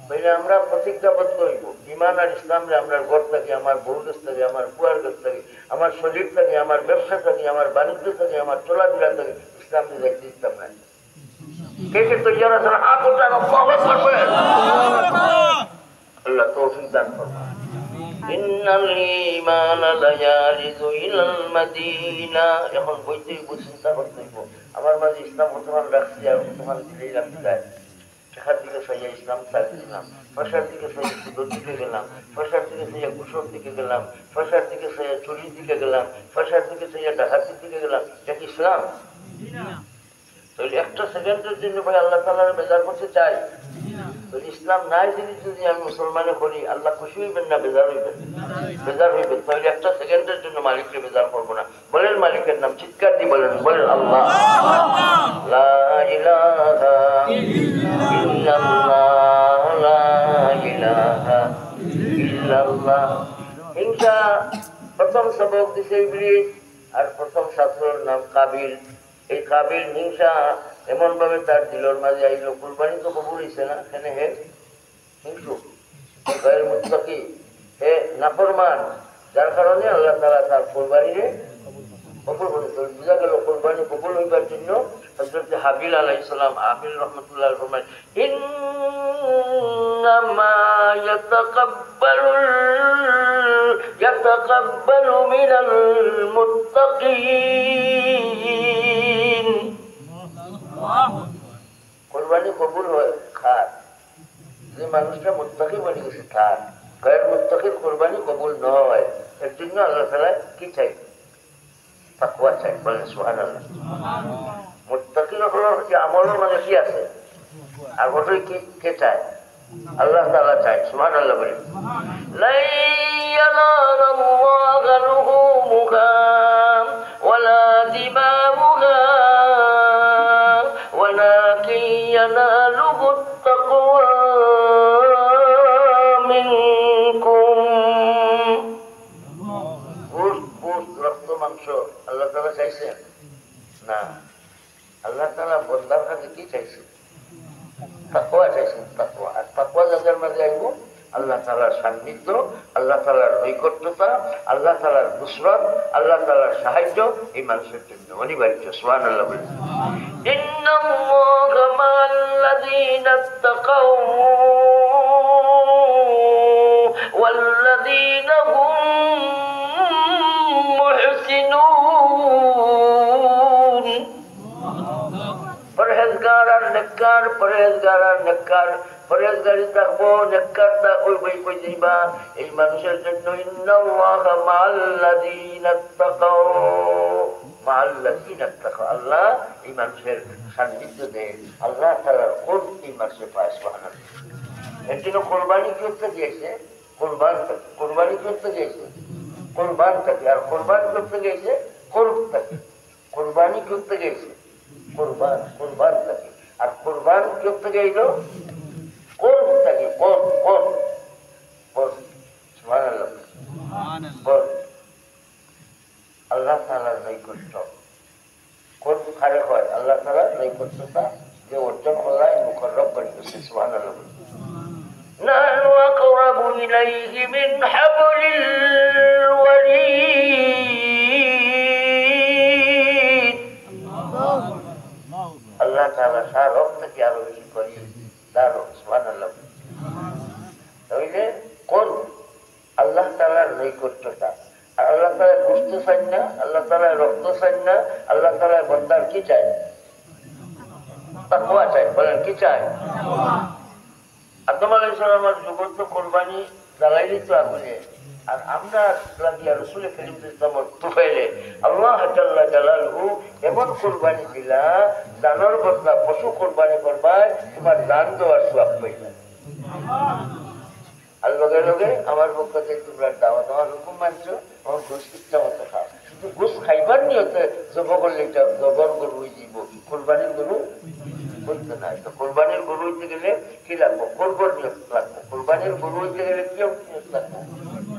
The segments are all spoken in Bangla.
তাইলে আমরা প্রতিজ্ঞাবদ্ধ হইব ইমান আর ইসলামরে আমরা ঘর থাকি, আমার বউ কাছ থেকে, আমার বুয়ার কাছ থেকে, আমার শরীর থেকে, আমার ব্যবসা থেকে, আমার বাণিজ্য থেকে, আমার চলাফেরা থেকে ইসলাম দেখতে ইসলাম নাই। কে কে তৈরি আছেন হাত উঠান, আল্লাহ তৌফিক দান করবেন। এখন বইতেই চিন্তা করতে হইব আমার মাঝে ইসলাম মুসলমান রাখছি আর মুসলমান দিলেই রাখতে যায়। শেখার দিকে সাইয়া ইসলাম চাইছিলাম, ফসার দিকে সাইয়া সুদর দিকে গেলাম, ফসার দিকে সাইয়া কুসর দিকে গেলাম, ফসার দিকে সাইয়া চুরির দিকে গেলাম, ফসার দিকে সাইয়া ডাকাতির দিকে গেলাম। এটা কি ইসলাম? তাহলে একটা সেকেন্ডের জন্য ভাই আল্লাহ তাআলার বেজার করতে চাই? ইসলাম নাই জিনিস যদি আমি মুসলমানে করি আল্লাহ খুশি হইবেন না বেজার হইবেন? বেজার হইবেন। তাহলে একটা সেকেন্ডের জন্য মালিককে বেজার করবো না। বলেন মালিকের নাম, চিৎকার দিয়ে বলেন, বলেন আল্লাহ। লা ইলাহা ইল্লাল্লাহ, লা ইলাহা ইল্লাল্লাহ। হিংসা প্রথম সবক দিছে ইবলিস, আর প্রথম ছাত্রের নাম কাবিল। এই কাবিল হিংসা এমন ভাবে তার দিলের মাঝে আইলো, কুরবানি তো কবুল হইছে না, এখানে হে হিংসু, গায়ের মুত্তাকি, হে নাফরমান, যার কারণে আল্লাহ তাআলা তার কুরবানিরে কবুল করে। তো বুঝা গেল কুরবানি কবুল হইবার জন্য হযরত হাবিল আলাইহিস সালাম, হাবিল রাহমাতুল্লাহ আলাইহি ফরমায়, ইন্নামা ইয়াতাকাব্বালু মিনাল মুত্তাকিন। কুরবানি কবুল হয় খার যে মানুষটা মুত্তাকি বনে গেছে, খার গায়ের মুত্তাকির কুরবানি কবুল নয়। এর জন্য আল্লাহ তাআলা কি চাই? তাকওয়া চাই। বলেন সুবহানাল্লাহ। মুত্তাকির হলো যে আমলের মানে কি আছে আর ওটাই কি কে চায়? আল্লাহ তাআলা চায়। সুবহানাল্লাহ বলেন। লা ইয়ানালাল্লাহু লুহুমুহা ওয়ালা দিমাউহা ওয়ালাকিন ইয়ানালুহুত তাকওয়া মিনকুম। রক্ত মাংস আল্লাহ তাআলা চাইছেন না। আল্লাহ তাআলা বন্দার কাছে কি চাইছেন? তাকওয়া চাইছেন। তাকওয়া। আর তাকওয়া যাদের মাঝে আইব আল্লাহ তাআলার সান্নিধ্য, আল্লাহ তাআলার নৈকট্যতা, আল্লাহ তাআলার নুসরত, আল্লাহ তাআলার সাহায্য এই মানুষের জন্য অনিবার্য। সুবহানাল্লাহ বলেন। ইন্নাল্লাহা মা'আল্লাযীনা ইত্তাকাউ ওয়াল্লাযীনা হুম মুহসিনুন। পরহেজগার আর নেককার, পরহেজগার আর নেককার, পরহেজগারি থাকবো, নেককার ওই যাইবা এই মানুষের জন্য। ইন্নাল্লাহা মা'আল্লাযীনা ইত্তাকাউ, মা'আল্লাযীনা ইত্তাকাউ, আল্লাহ এই মানুষের সান্নিধ্য দেয়, আল্লাহ তাআলার কোন এই মানুষে পায়। সুবহানাল্লাহ। এর জন্য কোরবানি করতে গিয়েছে, কোরবান থাকে, কোরবানি করতে গিয়েছে কোরবান থাকে, আর কোরবান করতে গিয়েছে কোরব থাকে। কোরবানি করতে গিয়েছে কোরবান, কোরবান থাকে, আর কোরবান করতে গেল কোরব থাকে। কোরব, কোরব, কোরব। সুবহানাল্লাহ। কোরব আল্লাহ তাআলার নৈকট্য। কোরব কারে হয়? আল্লাহ তাআলার নৈকট্যতা যে অর্জন করায় মুকররব করে দিয়েছে। সুবহানাল্লাহ। নাহনু আকরাবু ইলাইহি মিন হাবলিল ওয়ারিদ। আল্লাহ তাআলা সার রব থেকে আরো বেশি করি দারো। সুবহানাল্লাহ। তাহলে কোন আল্লাহ তাআলার নৈকট্যতা, আর আল্লাহ তাআলা গোশত চান না, আল্লাহ তাআলা রক্ত চান না, আল্লাহ তাআলা বান্দার কি চায়? তাকওয়া চায়। বলেন কি চায়? আদম আলাইহিস সালামের যুগত তো কোরবানি জ্বালাইলি তো আগুনে, আর আমরা লাগিয়া রাসূল কারীম সাল্লাল্লাহু আলাইহি তুফাইলে আল্লাহ জাল্লা জালালহু এমন কোরবানি দিলা, জানোর বদলা পশু কোরবানি করবায় তোমার জান দেওয়ার সওয়াব পাইবা। আর লগে লগে আমার পক্ষ থেকে তোমরা দাওয়াত, আমার হুকুম মানছো, আমার ঘুষ ইচ্ছা মতো খাও। শুধু ঘুষ খাইবার নিয়তে জব করলে এটা জবর গরু হয়ে যাব, কোরবানির গরু বলতে নাই। তো কোরবানির গরু হইতে গেলে কি লাগবো? কোরবর নিয়ত লাগবো। কোরবানির গরু হইতে গেলে কি নিয়ত লাগবো?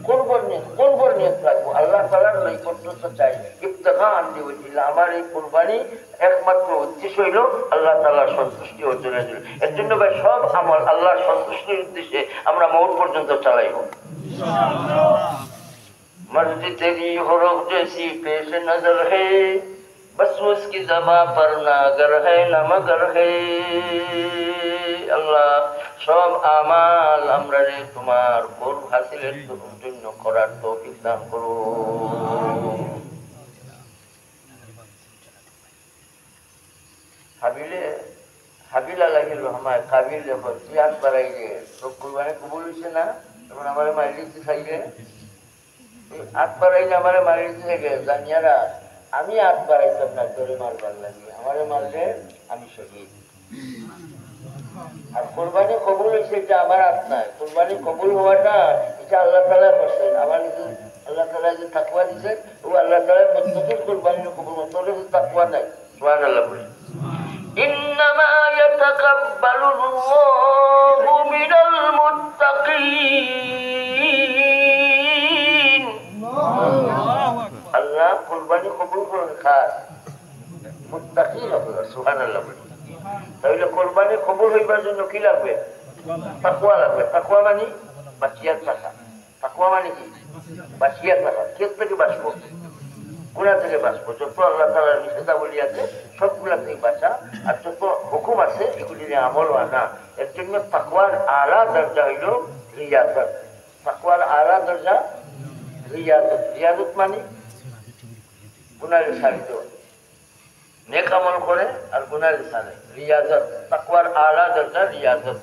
কোরবর নিয়ত। কোরবর নিয়ত লাগবো। আল্লাহ তাআলার নৈকট্য চাই। ইবতিগাআন লিওয়াজহিল্লাহ, আমার এই কুরবানি একমাত্র উদ্দেশ্য হইল আল্লাহ তাআলার সন্তুষ্টি অর্জনের জন্য। এর জন্য ভাই সব আমল আল্লাহর সন্তুষ্টির উদ্দেশ্যে আমরা মওত পর্যন্ত চালাইব ইনশাআল্লাহ। मर्जी तेरी हुरूफ जैसी पेश नजर है, बस उसकी ज़बां पर ना गर है ना मगर है। আল্লাহ সব আমাল আমরা রে তোমার কুরব হাসিলের জন্য করার তৌফিক দান করো। হাবিলা লাগিল আমার কাবিল যখন জিয়াদ বাড়াইলে তো কুরবানি কবুল হইছে না, তখন আমার মাইলিতে চাইলে হাত বাড়াইলে আমার মারিতে থেকে জানিয়ারা আমি হাত বাড়াইতাম না, তোরে মারবার লাগে, আমারে মারলে আমি শহীদ। আর কোরবানি কবুল হয়েছে এটা আমার হাত নাই, কোরবানি কবুল হওয়াটা এটা আল্লাহ তাআলা করছেন। আমার আল্লাহ তাআলা যে তাকওয়া দিচ্ছেন ও আল্লাহ তাআলা মুত্তাকির কোরবানি কবুল হয়, তোর তাকওয়া নাই। সুবহানাল্লাহ বলে ইন্নামা ইয়াতাকাব্বালুল্লাহু মিনাল মুত্তাকিন। আল্লাহ কুরবানি কবুল করেন খাস মুত্তাকিন হবে। সুবহানাল্লাহ বলে তাহলে কুরবানি কবুল হইবার জন্য কি লাগবে? তাকওয়া লাগবে। তাকওয়া মানে বাঁচিয়ার থাকা। তাকওয়া মানে কি? বাঁচিয়ার থাকা। কে থেকে বাঁচবো? গুনাহ থেকে বাঁচবো। যত আল্লাহ তাআলার নিষেধাবলী আছে সবগুলা থেকে বাঁচা, আর যত হুকুম আছে এগুলি নিয়ে আমল আনা। এর জন্য তাকওয়ার আলা দরজা হইল রিয়াজত। তাকওয়ার আলা দরজা রিয়াজত। রিয়াজত মানে গুনাহের ছাড়ি দেওয়া, নেক আমল করে আর গুনাহের ছাড়ে রিয়াজত। তাকওয়ার আলা দরজা রিয়াজত।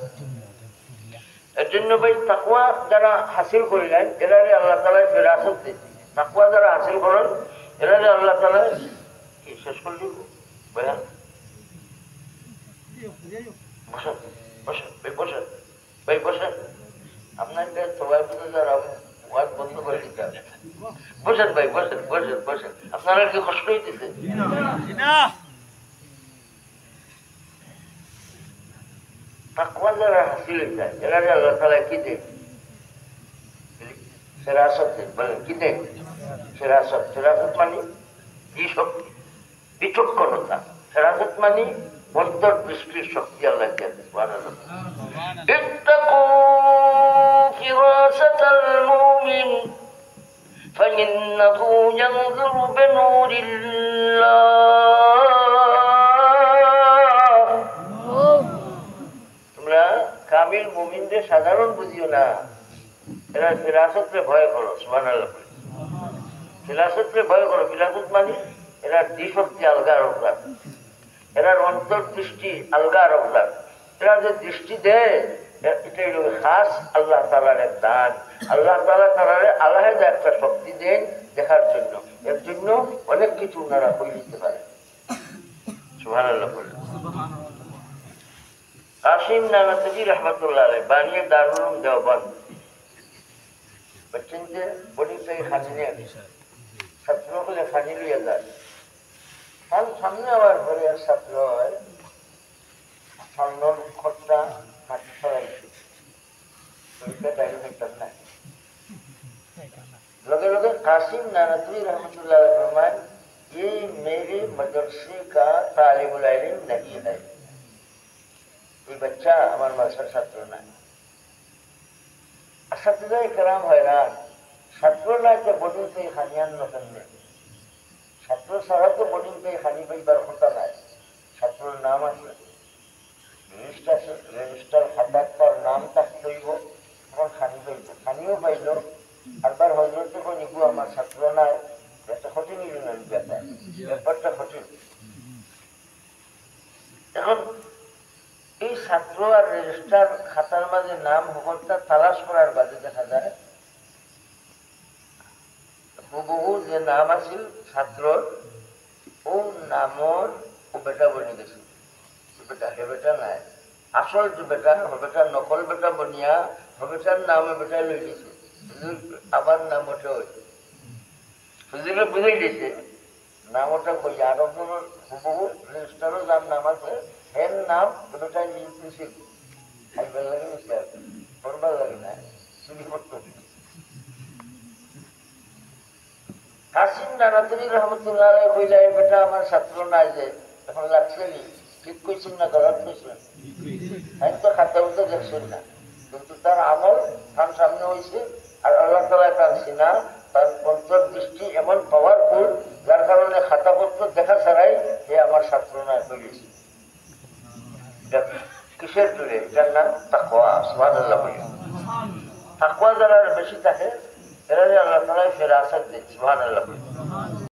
এর জন্য ভাই তাকওয়া যারা হাসিল করিলেন এরারে আল্লাহ তাআলা ফিরাসত দিয়েছে। তাকওয়া যারা হাসিল করেন এরারে আল্লাহ তাআলা কি শেষ করে দিব বয়ান। বসেন বসেন ভাই, বসেন ভাই, বসেন। আপনাকে সবাই বলতে যারা ওয়াজ বন্ধ করে দিতে হবে। বসেন ভাই, বসেন বসেন বসেন। আপনারা কি কষ্ট হইতেছে? তাকওয়া যারা হাসিল হয়ে যায় এরারে আল্লাহ তাআলা কি দেন? ফিরাসত দেন। বলেন কি দেন? ফিরাসত। ফিরাসত মানে বিচক্ষণতা। ফিরাসত মানে অন্তর্দৃষ্টির শক্তি আল্লাহ দেন। সুবহানাল্লাহ। ইত্তাকু ফিরাসাতাল মুমিন ফাইন্নাহু ইয়ানজুরু বিনুরিল্লাহ। তোমরা কামিল মুমিনদের সাধারণ বুঝিও না, এরা ফিরাসতকে ভয় করো। সুবহানাল্লাহ। ফিরাসতকে ভয় করো। ফিরাসত মানে এরা দৃষ্টি আলগা রোগলার, এরার অন্তর্দৃষ্টি আলগা রোগলার। এরা যে দৃষ্টি দেয় এটাই হলো খাস আল্লাহ তাআলার এক দান। আল্লাহ তাআলা তাআলারে আলাদা একটা শক্তি দেন দেখার জন্য। এর জন্য অনেক কিছু ওনারা করে দিতে পারে। সুবহানাল্লাহ বলে কাসিম নানাতুবি রহমতুল্লাহ আলাইহি বানিয়ে দারুল উলুম দেওবন্দ बच्चन के बड़ी सही खाने छात्रों को खाने लिया जाए हम सामने आवार भरे छात्र है सामने खट्टा हाथ छड़ाई तो इसका टाइम फैक्टर ना लगे लगे कासिम नानतवी रहमतुल्लाह अलैहि फरमाए ये मेरे मदरसे का तालिबुल इल्म नहीं है, ये बच्चा हमारे मदरसा छात्र ना है। ছাত্ররাই কেরাম হয়রান, ছাত্ররা যে বোর্ডিং থেকে খানিয়ান নতুন ছাত্র ছাড়া তো বোর্ডিং থেকে খানি পাইবার কথা নাই। ছাত্রের নাম আছে, রেজিস্টার খাতার তার নাম থাকতে হইব, তখন খানি পাইব। খানিও পাইল আরবার হজরত থেকে নিবু আমার ছাত্র নাই, একটা কঠিন ব্যাপারটা কঠিন। এখন এই ছাত্র আর রেজিস্টার খাতার মাঝে নাম হকরটা তালাশ করার বাদে দেখা যায় বহু যে নাম আছিল ছাত্রর ও নামর ও বেটা বনে গেছে। বেটা হে বেটা নাই, আসল যে বেটা বেটা নকল বেটা বনিয়া বেটার নামে বেটা লই গেছে। আবার নাম ওটা হয়েছে হুজুরে বুঝাই দিয়েছে নাম ওটা কই আর বহু রেজিস্টারও যার নাম আছে এর নাম বেটাই নিয়েছে। খাইবার লাগে করবার লাগে না চুরি করতে। কাসিম নানাতুরি রহমতুল্লাহ কইলা বেটা আমার ছাত্র নাই যে এখন লাগছে কি ঠিক কইছেন না গলত কইছেন আমি তো খাতা উঠতে দেখছেন না কিন্তু তার আমল তার সামনে হয়েছে আর আল্লাহ তালা তার সিনা তার অন্তর্দৃষ্টি এমন পাওয়ারফুল যার কারণে খাতাপত্র দেখা ছাড়াই যে আমার ছাত্র নয় হয়েছে কিসের জুড়ে এটার নাম তাকওয়া সুবহানাল্লাহ বলি তাকওয়া যারা বেশি থাকে এরা আল্লাহ তালা ফেরাসত দেয় সুবহানাল্লাহ বলি